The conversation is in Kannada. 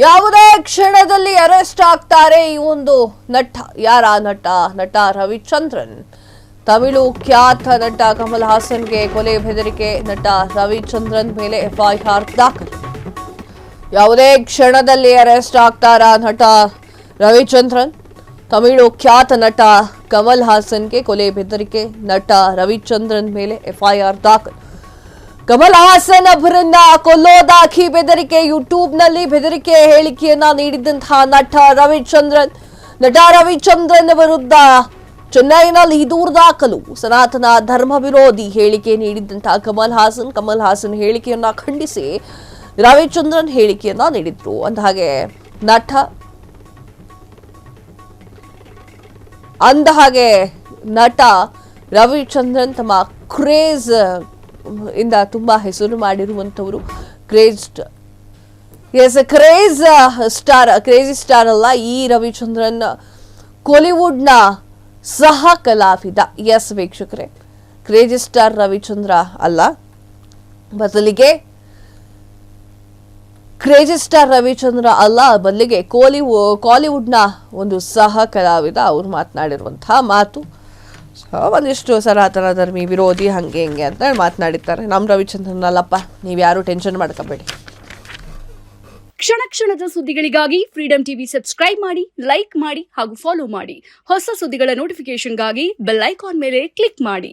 ಯಾವುದೇ ಕ್ಷಣದಲ್ಲಿ ಅರೆಸ್ಟ್ ಆಗ್ತಾರೆ ಈ ಒಂದು ನಟ. ಯಾರ ನಟ? ನಟ ರವಿಚಂದ್ರನ್. ತಮಿಳು ಖ್ಯಾತ ನಟ ಕಮಲ್ ಹಾಸನ್ಗೆ ಕೊಲೆ ಬೆದರಿಕೆ. ನಟ ರವಿಚಂದ್ರನ್ ಮೇಲೆ ಎಫ್ಐಆರ್ ದಾಖಲು. ಯಾವುದೇ ಕ್ಷಣದಲ್ಲಿ ಅರೆಸ್ಟ್ ಆಗ್ತಾರ ನಟ ರವಿಚಂದ್ರನ್. ತಮಿಳು ಖ್ಯಾತ ನಟ ಕಮಲ್ ಹಾಸನ್ಗೆ ಕೊಲೆ ಬೆದರಿಕೆ. ನಟ ರವಿಚಂದ್ರನ್ ಮೇಲೆ ಎಫ್ಐಆರ್ ದಾಖಲು. ಕಮಲ್ ಹಾಸನ್ ಅವರನ್ನ ಕೊಲ್ಲೋದಾಗಿ ಬೆದರಿಕೆ. ಯೂಟ್ಯೂಬ್ನಲ್ಲಿ ಬೆದರಿಕೆ ಹೇಳಿಕೆಯನ್ನ ನೀಡಿದಂತಹ ನಟ ರವಿಚಂದ್ರನ್ ವಿರುದ್ಧ ಚೆನ್ನೈನಲ್ಲಿ ದೂರು ದಾಖಲು. ಸನಾತನ ಧರ್ಮ ವಿರೋಧಿ ಹೇಳಿಕೆ ನೀಡಿದಂತಹ ಕಮಲ್ ಹಾಸನ್ ಹೇಳಿಕೆಯನ್ನ ಖಂಡಿಸಿ ರವಿಚಂದ್ರನ್ ಹೇಳಿಕೆಯನ್ನ ನೀಡಿದ್ರು. ಅಂದಹಾಗೆ ನಟ ರವಿಚಂದ್ರನ್ ತಮ್ಮ ಕ್ರೇಜ್ ಇಂದ ತುಂಬಾ ಹೆಸರು ಮಾಡಿರುವಂತವರು. ಕ್ರೇಜಿ ಸ್ಟಾರ್ ಅಲ್ಲ ಈ ರವಿಚಂದ್ರನ್, ಕೋಲಿವುಡ್ನ ಸಹ ಕಲಾವಿದ. ಎಸ್ ವೀಕ್ಷಕರೇ, ಕ್ರೇಜಿ ಸ್ಟಾರ್ ರವಿಚಂದ್ರ ಅಲ್ಲ, ಬದಲಿಗೆ ಕಾಲಿವುಡ್ನ ಒಂದು ಸಹ ಕಲಾವಿದ. ಅವರು ಮಾತನಾಡಿರುವಂತಹ ಮಾತು ಒಂದಿಷ್ಟು ಸನಾತನ ಧರ್ಮಿ ವಿರೋಧಿ ಹಂಗೆ ಹಿಂಗೆ ಅಂತ ಹೇಳಿ ಮಾತನಾಡಿದ್ದಾರೆ. ನಮ್ಮ ರವಿಚಂದ್ರನ್ ಅಲ್ಲಪ್ಪ, ನೀವು ಯಾರು ಟೆನ್ಷನ್ ಮಾಡ್ಕೋಬೇಡಿ. ಕ್ಷಣ ಕ್ಷಣದ ಸುದ್ದಿಗಳಿಗಾಗಿ ಫ್ರೀಡಂ ಟಿವಿ ಸಬ್ಸ್ಕ್ರೈಬ್ ಮಾಡಿ, ಲೈಕ್ ಮಾಡಿ ಹಾಗೂ ಫಾಲೋ ಮಾಡಿ. ಹೊಸ ಸುದ್ದಿಗಳ ನೋಟಿಫಿಕೇಶನ್ಗಾಗಿ ಬೆಲ್ ಐಕಾನ್ ಮೇಲೆ ಕ್ಲಿಕ್ ಮಾಡಿ.